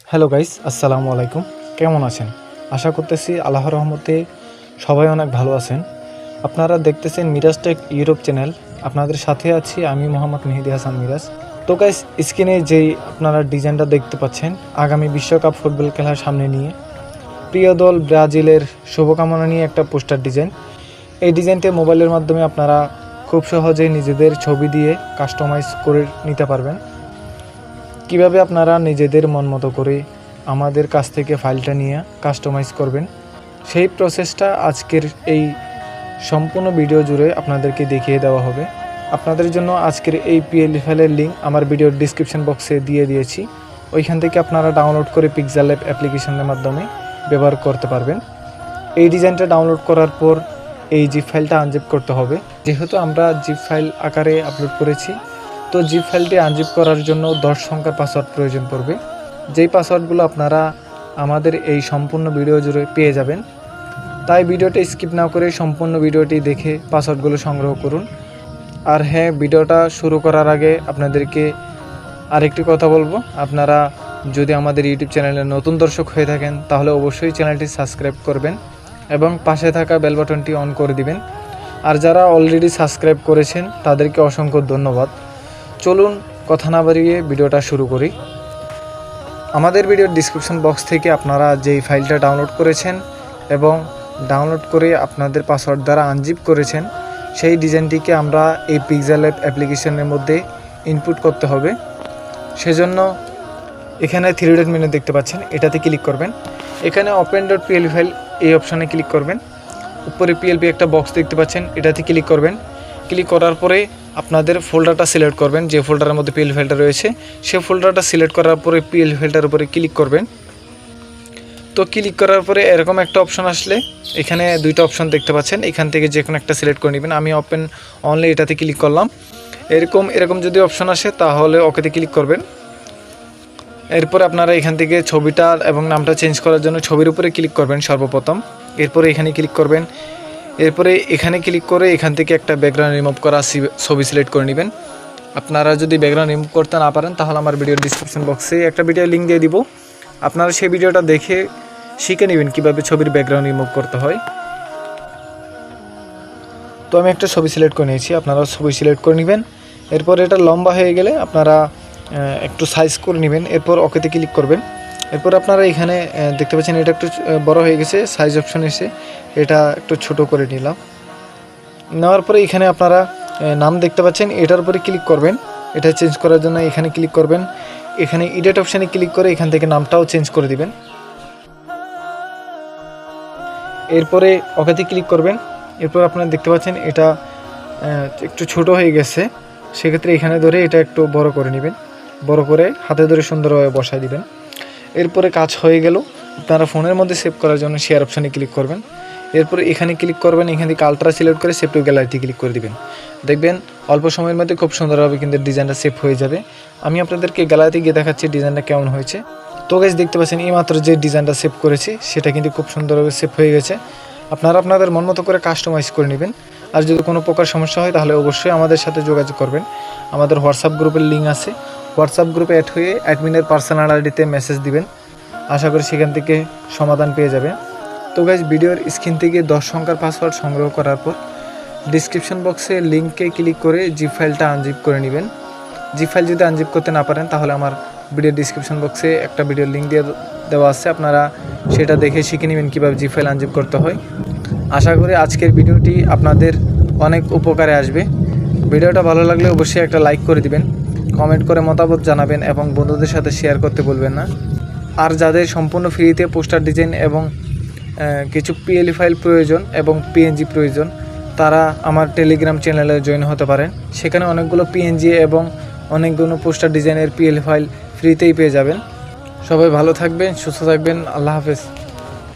Hello guys, আসসালামু আলাইকুম। কেমন আছেন? আশা করতেছি আল্লাহর রহমতে সবাই অনেক ভালো আছেন। আপনারা দেখতেছেন মিরাজ টেক ইউটিউব চ্যানেল। আপনাদের সাথে আছি আমি মোহাম্মদ মেহেদি হাসান মিরাজ। তো গাইস, স্ক্রিনে যেই আপনারা ডিজাইনটা দেখতে পাচ্ছেন, আগামী বিশ্বকাপ ফুটবল খেলার সামনে নিয়ে প্রিয় দল ব্রাজিলের শুভকামনা নিয়ে একটা পোস্টার ডিজাইন। এই ডিজাইনটি মোবাইলের মাধ্যমে আপনারা খুব সহজেই নিজেদের ছবি দিয়ে কাস্টমাইজ করে নিতে পারবেন। কিভাবে আপনারা নিজেদের মন মতো করে আমাদের কাছ থেকে ফাইলটা নিয়ে কাস্টমাইজ করবেন, সেই প্রসেসটা আজকের এই সম্পূর্ণ ভিডিও জুড়ে আপনাদেরকে দেখিয়ে দেওয়া হবে। আপনাদের জন্য আজকের এই পিএলই ফাইলের লিঙ্ক আমার ভিডিওর ডিসক্রিপশন বক্সে দিয়ে দিয়েছি। ওইখান থেকে আপনারা ডাউনলোড করে পিক্সেল ল্যাব অ্যাপ্লিকেশনের মাধ্যমে ব্যবহার করতে পারবেন। এই ডিজাইনটা ডাউনলোড করার পর এই জিপ ফাইলটা আনজিপ করতে হবে। যেহেতু আমরা জিপ ফাইল আকারে আপলোড করেছি, তো জিপ ফাইলটি আনজিপ করার জন্য 10 সংখ্যার পাসওয়ার্ড প্রয়োজন পড়বে। যেই পাসওয়ার্ডগুলো আপনারা আমাদের এই সম্পূর্ণ ভিডিও জুড়ে পেয়ে যাবেন। তাই ভিডিওটি স্কিপ না করে সম্পূর্ণ ভিডিওটি দেখে পাসওয়ার্ডগুলো সংগ্রহ করুন। আর হ্যাঁ, ভিডিওটা শুরু করার আগে আপনাদেরকে আরেকটি কথা বলবো, আপনারা যদি আমাদের ইউটিউব চ্যানেলে নতুন দর্শক হয়ে থাকেন তাহলে অবশ্যই চ্যানেলটি সাবস্ক্রাইব করবেন এবং পাশে থাকা বেল বাটনটি অন করে দিবেন। আর যারা অলরেডি সাবস্ক্রাইব করেছেন তাদেরকে অসংখ্য ধন্যবাদ। চলুন কথা না বাড়িয়ে ভিডিওটা শুরু করি। আমাদের ভিডিওর ডিসক্রিপশন বক্স থেকে আপনারা যেই ফাইলটা ডাউনলোড করেছেন এবং ডাউনলোড করে আপনাদের পাসওয়ার্ড দ্বারা আনজিপ করেছেন, সেই ডিজাইনটিকে আমরা এই পিক্সেল ল্যাব অ্যাপ্লিকেশনের মধ্যে ইনপুট করতে হবে। সেজন্য এখানে 3 ডট মেনু দেখতে পাচ্ছেন, এটাতে ক্লিক করবেন। এখানে ওপেন ডট পিএলপি ফাইল এই অপশানে ক্লিক করবেন। উপরে পিএলপি একটা বক্স দেখতে পাচ্ছেন, এটাতে ক্লিক করবেন। ক্লিক করার পরে আপনাদের ফোল্ডারটা সিলেক্ট করবেন, যে ফোল্ডারের মধ্যে পিএলপি ফাইলটা রয়েছে সেই ফোল্ডারটা সিলেক্ট করার পরে পিএলপি ফাইলটার উপরে ক্লিক করবেন। তো ক্লিক করার পরে এরকম একটা অপশন আসলে এখানে 2টা অপশন দেখতে পাচ্ছেন, এখান থেকে যে কোনো একটা সিলেক্ট করে নেবেন। আমি ওপেন অনলি এটাতে ক্লিক করলাম। এরকম যদি অপশন আসে তাহলে ওকেতে ক্লিক করবেন। এরপরে আপনারা এখান থেকে ছবিটা এবং নামটা চেঞ্জ করার জন্য ছবির উপরে ক্লিক করবেন সর্বপ্রথম। এরপরে এখানে ক্লিক করবেন। এরপরে এখানে ক্লিক করে এখান থেকে একটা ব্যাকগ্রাউন্ড রিমুভ করা ছবি সিলেক্ট করে নেবেন। আপনারা যদি ব্যাকগ্রাউন্ড রিমুভ করতে না পারেন তাহলে আমার ভিডিওর ডিসক্রিপশন বক্সে একটা ভিডিও লিঙ্ক দিয়ে দিব, আপনারা সেই ভিডিওটা দেখে শিখে নেবেন কীভাবে ছবির ব্যাকগ্রাউন্ড রিমুভ করতে হয়। তো আমি একটা ছবি সিলেক্ট করে নিয়েছি, আপনারা ছবি সিলেক্ট করে নেবেন। এরপর এটা লম্বা হয়ে গেলে আপনারা একটু সাইজ করে নেবেন। এরপর ওকেতে ক্লিক করবেন। এরপর আপনারা এখানে দেখতে পাচ্ছেন এটা একটু বড় হয়ে গেছে, সাইজ অপশন এসে এটা একটু ছোট করে নিলাম। নেওয়ার পরে এখানে আপনারা নাম দেখতে পাচ্ছেন, এটার উপরে ক্লিক করবেন। এটা চেঞ্জ করার জন্য এখানে ক্লিক করবেন। এখানে এডিট অপশানে ক্লিক করে এখান থেকে নামটাও চেঞ্জ করে দিবেন। এরপরে ওকেতে ক্লিক করবেন। এরপর আপনারা দেখতে পাচ্ছেন এটা একটু ছোট হয়ে গেছে, সেক্ষেত্রে এখানে ধরে এটা একটু বড় করে নেবেন। বড় করে হাতে ধরে সুন্দরভাবে বসায় দিবেন। এরপরে কাজ হয়ে গেল। আপনারা ফোনের মধ্যে সেভ করার জন্য শেয়ার অপশানে ক্লিক করবেন। এরপরে এখানে ক্লিক করবেন, এখান থেকে আলট্রা সিলেক্ট করে সেভ টু গ্যালারিতে ক্লিক করে দিবেন। দেখবেন অল্প সময়ের মধ্যে খুব সুন্দরভাবে কিন্তু ডিজাইনটা সেভ হয়ে যাবে। আমি আপনাদেরকে গ্যালারিতে গিয়ে দেখাচ্ছি ডিজাইনটা কেমন হয়েছে। তো গাইস, দেখতে পাচ্ছেন এইমাত্র যে ডিজাইনটা সেভ করেছি সেটা কিন্তু খুব সুন্দরভাবে সেভ হয়ে গেছে। আপনারা আপনাদের মন মতো করে কাস্টমাইজ করে নেবেন। আর যদি কোনো প্রকার সমস্যা হয় তাহলে অবশ্যই আমাদের সাথে যোগাযোগ করবেন। আমাদের হোয়াটসঅ্যাপ গ্রুপের লিঙ্ক আছে, হোয়াটসঅ্যাপ গ্রুপে অ্যাড হয়ে অ্যাডমিনের পার্সোনাল আইডিতে মেসেজ দিবেন। আশা করি সেখান থেকে সমাধান পেয়ে যাবে। তো গাইজ, ভিডিওর স্ক্রিন থেকে 10 সংখ্যার পাসওয়ার্ড সংগ্রহ করার পর ডিসক্রিপশন বক্সে লিঙ্কে ক্লিক করে জিপ ফাইলটা আনজিপ করে নেবেন। জিপ ফাইল যদি আনজিপ করতে না পারেন তাহলে আমার ভিডিওর ডিসক্রিপশন বক্সে একটা ভিডিওর লিঙ্ক দিয়ে দেওয়া আছে, আপনারা সেটা দেখে শিখে নেবেন কীভাবে জিপ ফাইল আনজিপ করতে হয়। আশা করি আজকের ভিডিওটি আপনাদের অনেক উপকারে আসবে। ভিডিওটা ভালো লাগলে অবশ্যই একটা লাইক করে দিবেন, কমেন্ট করে মতামত জানাবেন এবং বন্ধুদের সাথে শেয়ার করতে বলবেন না। আর যাদের সম্পূর্ণ ফ্রিতে পোস্টার ডিজাইন এবং কিছু পিএলই ফাইল প্রয়োজন এবং পিএনজি প্রয়োজন, তারা আমার টেলিগ্রাম চ্যানেলে জয়েন হতে পারেন। সেখানে অনেকগুলো পিএনজি এবং অনেকগুলো পোস্টার ডিজাইনের পিএলই ফাইল ফ্রিতেই পেয়ে যাবেন। সবাই ভালো থাকবেন, সুস্থ থাকবেন। আল্লাহ হাফেজ।